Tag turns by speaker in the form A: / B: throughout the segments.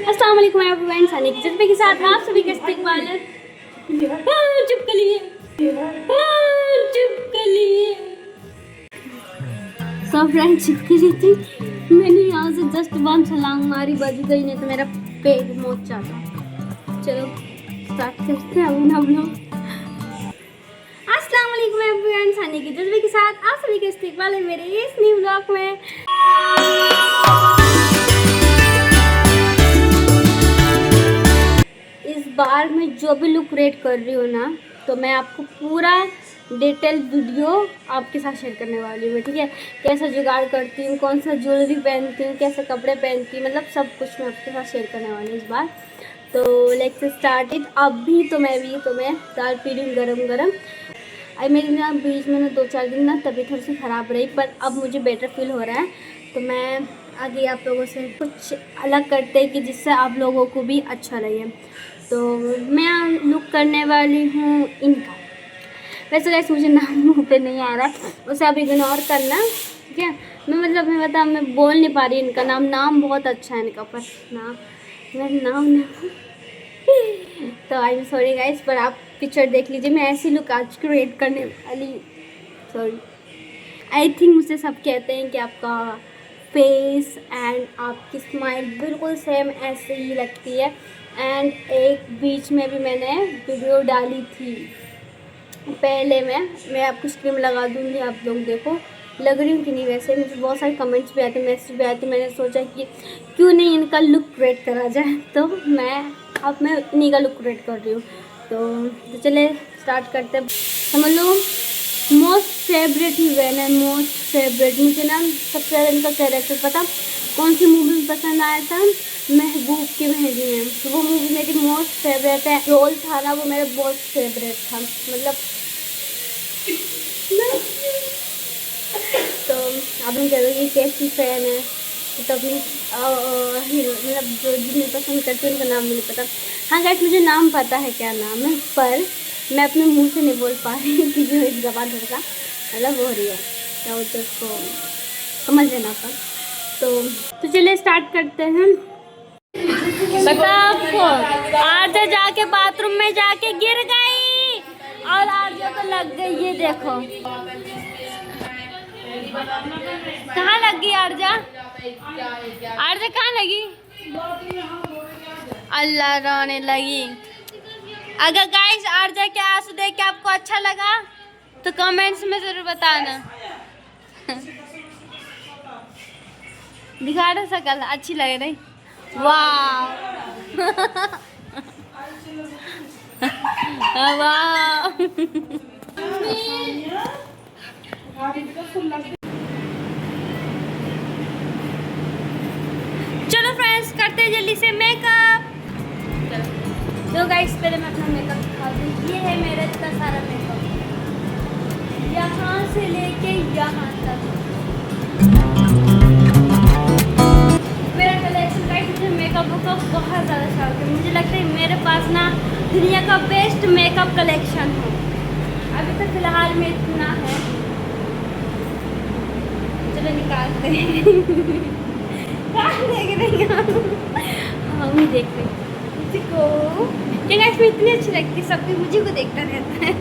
A: अस्सलाम वालेकुम एवरीवन, सनी की जज्बे के साथ आप सभी का इस्तकबाल है। चुपकलिए सब फ्रेंड चिपकली थी। मैंने यहाँ से जस्ट बम छलांग मारी, बज गई, नहीं तो मेरा पेट मोच जाता। चलो स्टार्ट करते हैं अब हम लोग। अस्सलाम वालेकुम एवरीवन, सनी की जज्बे के साथ आप सभी का इस्तकबाल है मेरे इस न्यू व्लॉग में। इस बार मैं जो भी लुक क्रिएट कर रही हूँ ना, तो मैं आपको पूरा डिटेल वीडियो आपके साथ शेयर करने वाली हूँ, ठीक है। कैसा जुगाड़ करती हूँ, कौन सा ज्वेलरी पहनती हूँ, कैसे कपड़े पहनती हूँ, मतलब सब कुछ मैं आपके साथ शेयर करने वाली हूँ इस बार। तो लेट्स स्टार्ट इट। अभी तो मैं दाल पी रही हूँ गरम गरम। अभी मेरी ना बीच में ना 2-4 दिन ना तबीयत थोड़ी सी ख़राब रही, पर अब मुझे बेटर फील हो रहा है। तो मैं आगे आप लोगों से कुछ अलग करते हैं कि जिससे आप लोगों को भी अच्छा लगे। तो मैं लुक करने वाली हूँ इनका। वैसे गाइस मुझे नाम मुँह पे नहीं आ रहा, उसे आप इग्नोर करना, ठीक है। मैं बोल नहीं पा रही इनका नाम बहुत अच्छा है इनका, पर नाम नहीं। तो आई एम सॉरी गाइस, पर आप पिक्चर देख लीजिए। मैं ऐसी लुक आज क्रिएट करने वाली, सॉरी। आई थिंक मुझसे सब कहते हैं कि आपका फेस एंड आपकी स्माइल बिल्कुल सेम ऐसे ही लगती है। एंड एक बीच में भी मैंने वीडियो डाली थी पहले मैं आपको स्क्रीन लगा दूँगी, आप लोग देखो लग रही हूँ कि नहीं। वैसे मुझे बहुत सारे कमेंट्स भी आते, मैसेज भी आते। मैंने सोचा कि क्यों नहीं इनका लुक क्रिएट करा जाए, तो मैं इन्हीं का लुक क्रिएट कर रही हूँ। तो चले स्टार्ट करते हैं। समझ लो मोस्ट फेवरेट हीरोइन है, मोस्ट फेवरेट। मुझे ना सबसे ज़्यादा इनका कैरेक्टर पता कौन सी मूवी में पसंद आया था, महबूब की मेहंदी में। तो वो मूवी मेरी मोस्ट फेवरेट है। रोल था ना वो मेरा बहुत फेवरेट था, मतलब। तो आप लोग कहोगे कैसी फ़ैन है, तो अपनी हीरो मतलब जो जिन्हें पसंद करती है उनका नाम मुझे पता। हाँ गाइस मुझे नाम पता है क्या नाम है, पर मैं अपने मुंह से नहीं बोल पा रही कि जो एक ज़बान थोड़ा मतलब हो रही है, क्या बोलते उसको, समझ लेना था। तो चलिए स्टार्ट करते हैं। बता आपको, आरजा जाके बाथरूम में जाके गिर गई और आरजा को लग गई, ये देखो। कहाँ लग गई आरजा? आरजा कहाँ लगी? अल्लाह रोने लगी। अगर गाइस आरजा के आंसू देख के आपको अच्छा लगा तो कमेंट्स में जरूर बताना। दिखा रहे शकल अच्छी लग रही, वाह। वाह। चलो फ्रेंड्स करते हैं जल्दी से मेकअप। तो गाइस पहले मैं अपना मेकअप दिखा दूँ। ये है मेरा इतना सारा मेकअप, यहाँ से लेके यहाँ तक मेरा कलेक्शन। गाइस मुझे मेकअप का बहुत ज़्यादा शौक है। मुझे लगता है मेरे पास ना दुनिया का बेस्ट मेकअप कलेक्शन है। अभी तक फिलहाल में इतना है। चलो निकालते हैं। देख रही हम ही देख रहे किसी को क्या गाइस में इतनी अच्छी लगती है, सब कोई मुझे को देखता रहता है।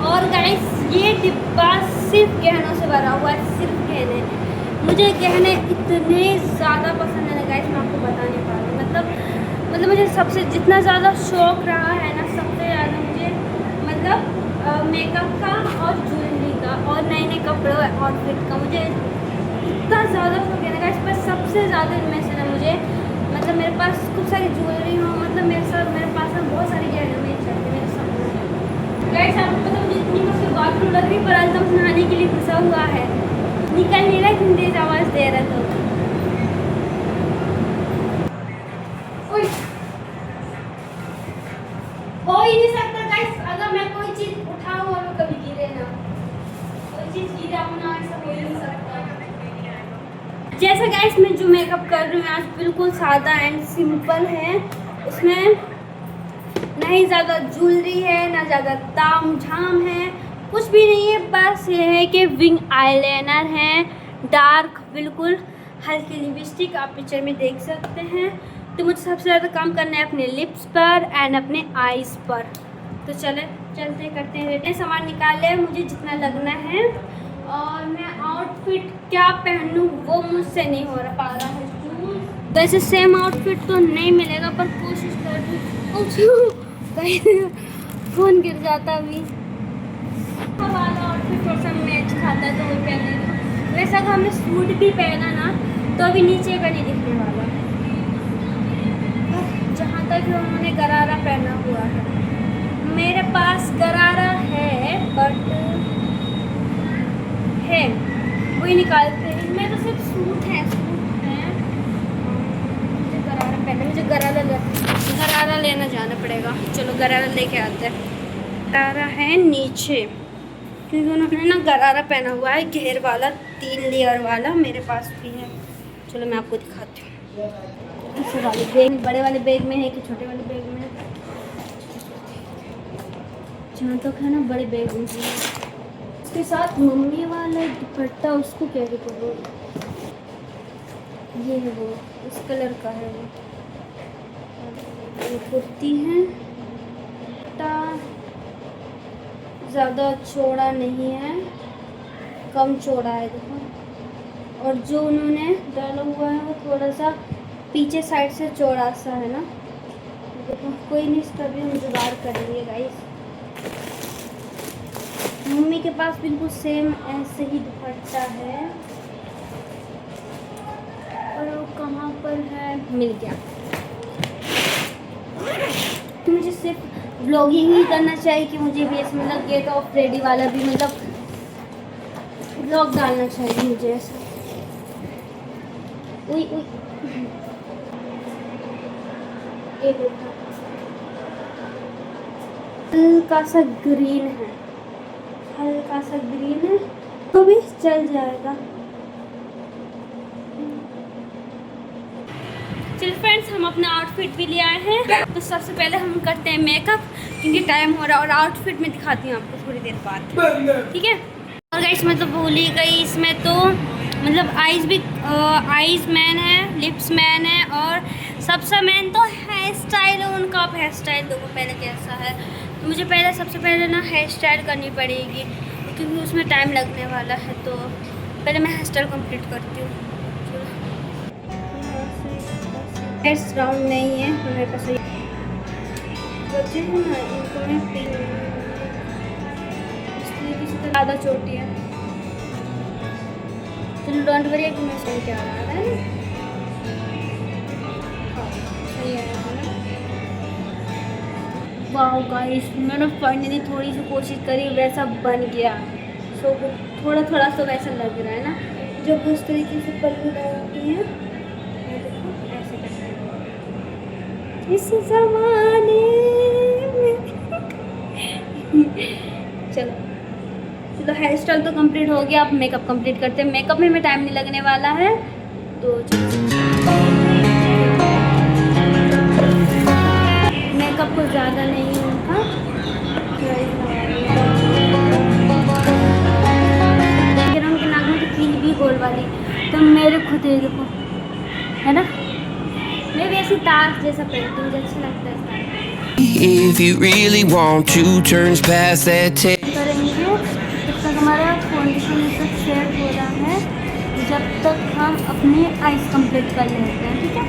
A: और गाइस ये डिब्बा सिर्फ गहनों से भरा हुआ है, सिर्फ गहने। मुझे गहने इतने ज़्यादा पसंद है ना गाइस, मैं आपको बता नहीं पा रही। मतलब मुझे सबसे जितना ज़्यादा शौक़ रहा है ना, सबसे ज़्यादा मुझे मतलब मेकअप का और ज्वेलरी का और नए नए कपड़ों आउटफिट का मुझे इतना ज़्यादा शौक है ना गाइस। पर सबसे ज़्यादा इनमें से ना मुझे मतलब मेरे पास खूब सारी ज्वेलरी हो, मतलब मेरे पास ना बहुत सारी गहने चाहिए मेरे सामने। गाइस आपको पता मुझे इतनी मुझसे बाथरूम लग रही, पर अल्तम नहाने के लिए घुसा हुआ है, निकल नहीं रहा, इतनी तेज आवाज़ दे रहा तो। हो ही नहीं सकता गाइस, अगर मैं कोई चीज उठाऊं और कभी गिरे ना, कोई चीज गिरे अपना, ऐसा हो ही नहीं सकता। जैसा गाइस मैं जो मेकअप कर रही हूँ आज बिल्कुल सादा एंड सिंपल है। उसमें ना ही ज़्यादा ज्वेलरी है, ना ज़्यादा ताम झाम है, कुछ भी नहीं है। बस ये है कि विंग आईलाइनर है, डार्क बिल्कुल, हल्की लिपस्टिक आप पिक्चर में देख सकते हैं। तो मुझे सबसे ज़्यादा काम करना है अपने लिप्स पर एंड अपने आईज़ पर। तो चलते करते हैं, सामान निकाल ले मुझे जितना लगना है। और मैं आउटफिट क्या पहनूं वो मुझसे नहीं हो पा रहा है। वैसे सेम आउटफिट तो नहीं मिलेगा पर कोशिश कर रही हूँ। फोन गिर जाता अभी। वाला आउटफिट थोड़ा सा मैच खाता है तो वो पहने। वैसे अगर हमने सूट भी पहना ना तो अभी नीचे का नहीं दिखने वाला। जहाँ तक उन्होंने गरारा पहना हुआ है, मेरे पास गरारा है बट है वही निकालते हैं। इनमें तो सिर्फ सूट हैं। मुझे गरारा पहना, मुझे गरारा लेना जाना पड़ेगा। चलो गरारा लेके आते हैं। गरारा है नीचे क्योंकि उन्होंने ना गरारा पहना हुआ है घेर वाला, 3 लेयर वाला, मेरे पास भी है। चलो मैं आपको दिखाती हूँ। इस वाले बैग, बड़े वाले बैग में है कि छोटे वाले बैग में है? जहाँ तक है ना बड़े बैग में है। उसके साथ मम्मी वाला दुपट्टा, उसको क्या कहते हैं, ये है वो, इस कलर का है वो। ये कुर्ती है, ज़्यादा चौड़ा नहीं है, कम चौड़ा है देखो। और जो उन्होंने डाला हुआ है वो थोड़ा सा पीछे साइड से चौड़ा सा है ना। देखो कोई नहीं, इसका भी हम जुगाड़ कर लिए गाइस। मम्मी के पास बिल्कुल सेम ऐसे ही दुपट्टा है। और वो कहाँ पर है, मिल गया। तो मुझे सिर्फ ब्लॉगिंग ही करना चाहिए कि मुझे भी ऐसे मतलब गेट ऑफ रेडी वाला भी मतलब ब्लॉग डालना चाहिए मुझे ऐसा। उई ये देखो हल्का सा ग्रीन है, हल्का सा ग्रीन है तो भी चल जाएगा। चलो फ्रेंड्स, हम अपना आउटफिट भी ले आए हैं। तो सबसे पहले हम करते हैं मेकअप क्योंकि टाइम हो रहा है। और आउटफिट में दिखाती हूँ आपको थोड़ी देर बाद, ठीक है। और गाइस मैं तो भूल ही गई, इसमें तो मतलब आईज मैन है, लिप्स मैन है और सबसे मैन तो हेयर स्टाइल है उनका। आप हेयर स्टाइल देखो पहले कैसा है। तो मुझे सबसे पहले ना हेयर स्टाइल करनी पड़ेगी क्योंकि उसमें टाइम लगने वाला है। तो पहले मैं हेयर स्टाइल कंप्लीट करती हूँ। हेयर्स राउंड नहीं है तो मेरे पास बच्चे हैं ना, इनको मैं इसलिए ज़्यादा छोटी है। चलो डोंट वरी कि मैं सही क्या आ रहा है। हाँ सही है ना। वाह गाइस, मैंने फाइनली थोड़ी सी कोशिश करी, वैसा बन गया। सो थोड़ा थोड़ा तो वैसा लग रहा है ना। जब उस तरीके से पल्लू लगाती है ऐसे करते हैं इस ज़माने में। चलो हेयर स्टाइल तो कंप्लीट हो गया। अब मेकअप कंप्लीट करते हैं। मेकअप में हमें टाइम नहीं लगने वाला है तो मेकअप को ज़्यादा नहीं होता। उनके नाक में तो कील भी गोल वाली, तो मेरे खुद ही देखो है ना, मैं भी ऐसी तार जैसा पहनती हूँ, मुझे अच्छा लगता है।
B: If you really want to turn past that
A: करेंगे जब तक हमारा फाउंडेशन तक सेट हो रहा है, जब तक हम अपने आइज कंप्लीट कर लेते हैं, ठीक है।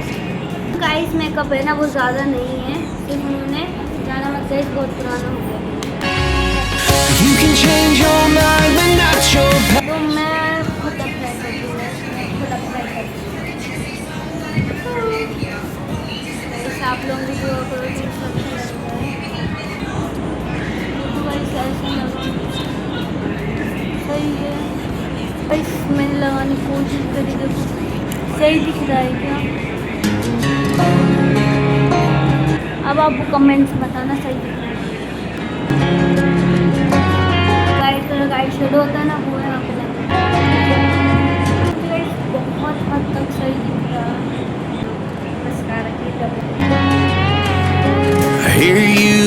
A: तो आइज मेकअप है ना वो ज़्यादा नहीं है, सिर्फ उन्होंने ज़्यादा मतलब बहुत पुराना हो गया।
B: you can change your mind but not your past.
A: तो मैं खुद अप्लाई करती हूँ, खुद अप्लाई करती हूँ। आप लोग भी दुआ करो कि सब सही है। बस मैंने लगाने की कोशिश करी, देखो सही दिख रहा है क्या। अब आपको कमेंट्स बताना सही दिख रहा है। गाइड कलर गाइड शेडो होता है ना, वो है यहाँ पे बहुत हद तक सही दिख रहा है।
B: I hear you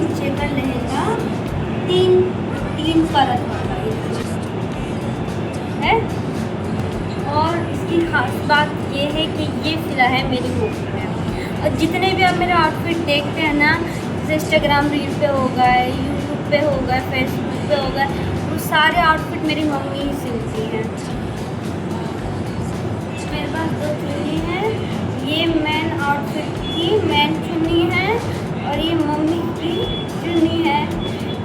A: नीचे का लहंगा तीन परत वाला है। और इसकी खास बात ये है कि ये सिला है मेरी मम्मी में। और जितने भी आप मेरे आउटफिट देखते हैं ना, जैसे इंस्टाग्राम रील पे हो गए, यूट्यूब पे हो गए, फेसबुक पे हो गए, वो सारे आउटफिट मेरी मम्मी ही सिलती हैं। मेरे पास 2 चुन्नी है, ये मैन आउटफिट की मैन चुन्नी है और ये मम्मी की चुन्नी है।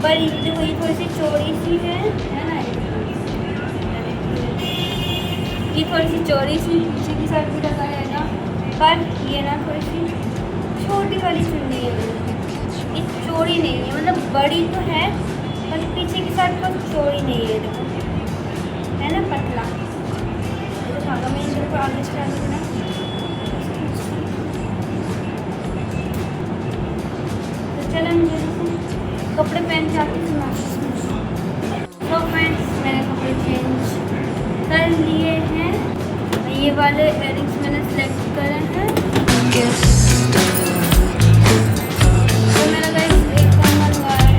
A: पर ये देखो, ये थोड़ी सी चौड़ी सी है ना, ये थोड़ी सी चौड़ी सी पीछे की साइड भी लगा रहेगा। पर ये ना थोड़ी सी छोटी वाली चुन्नी है, ये चौड़ी नहीं है, मतलब बड़ी तो है पर पीछे की साइड पर चौड़ी नहीं है। देखो है ना, पतला। तो धागा में इधर को आगे चला देना। तो चलो मुझे कपड़े पहन के आती हूँ। तो फ्रेंड्स, मैंने कपड़े चेंज कर लिए हैं। ये वाले इयररिंग्स मैंने सेलेक्ट करे हैं। तो मेरा गाइस एक कमर वाला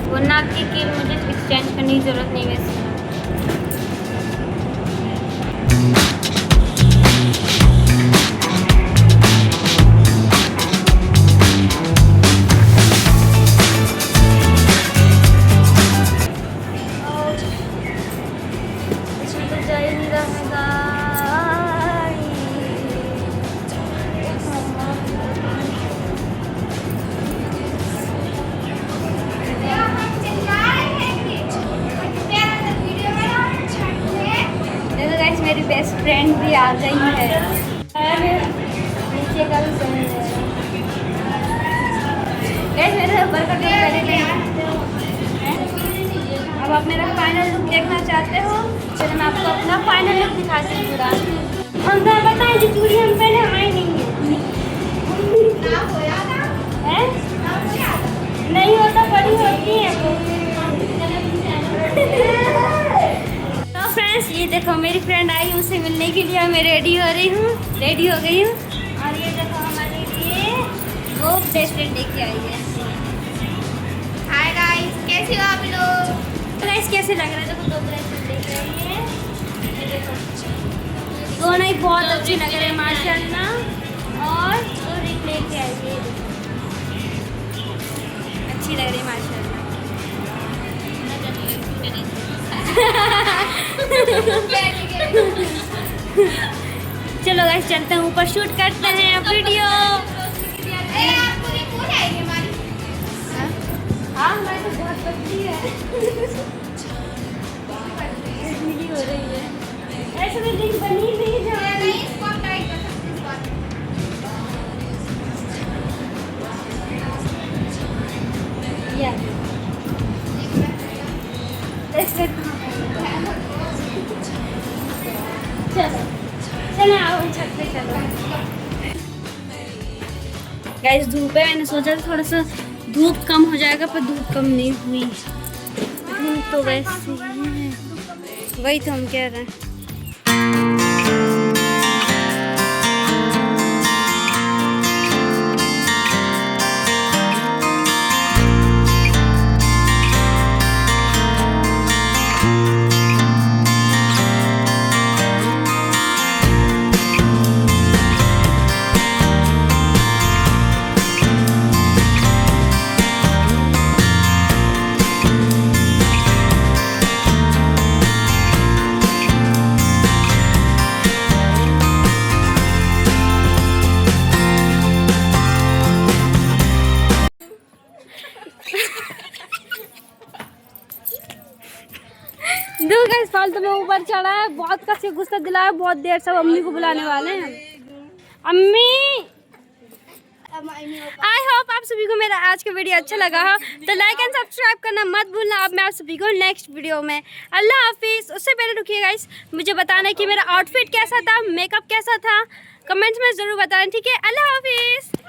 A: वो नाक की कील मुझे एक्सचेंज करने की जरूरत नहीं वैसे। मेरी बेस्ट फ्रेंड भी आ गई है और नीचे का भी पहन मेरे ऊपर का अब आप मेरा फाइनल लुक देखना चाहते हो, चलो मैं आपको अपना फाइनल लुक दिखाती हूँ पूरा। हम तो बताएं जो चूड़ी हम पहले आई नहीं है नहीं होता, बड़ी होती है वो। तो फ्रेंड्स, ये देखो मेरी फ्रेंड आई है, उनसे मिलने के लिए मैं रेडी हो रही हूँ, रेडी हो गई हूँ। और ये देखो हमारे लिए वो ब्रेसलेट लेके आई है।
C: हाय गाइस, कैसे हो आप लोग?
A: गाइस कैसे लग रहा है? देखो 2 ब्रेसलेट लेके आई है, ये देखो दोनों ही बहुत अच्छे लग रहे हैं माशाल्लाह। और 2 रिंग लेके आई है, अच्छी लग रही है माशाल्लाह। चलो गाइस चलते हैं ऊपर, शूट करते हैं वीडियो।
C: आपको ये कौन है ये हमारी?
A: हाँ हमारी तो बहुत पतली है। वीडियो हो रही है, ऐसे में लिंक बनी नहीं जो
C: नहीं, इसको आप टाइट कर सकते हैं इस बात
A: या ऐसे चलो चलो आओ छत पे चलो। गाइस धूप है, मैंने सोचा था थोड़ा सा धूप कम हो जाएगा पर धूप कम नहीं हुई। धूप तो वैसे ही है, वही तो हम कह रहे हैं। दो गाइस फालतू में ऊपर चढ़ा है, बहुत कसी गुस्सा दिलाया, बहुत देर से अम्मी को बुलाने वाले हैं। अम्मी आई होप आप सभी को मेरा आज का वीडियो अच्छा लगा हो तो लाइक एंड सब्सक्राइब करना मत भूलना। अब मैं आप सभी को नेक्स्ट वीडियो में अल्लाह हाफिज़। उससे पहले रुकिए गाइस, मुझे बताना कि मेरा आउटफिट कैसा था, मेकअप कैसा था, कमेंट्स में ज़रूर बताना, ठीक है? अल्लाह हाफिज़।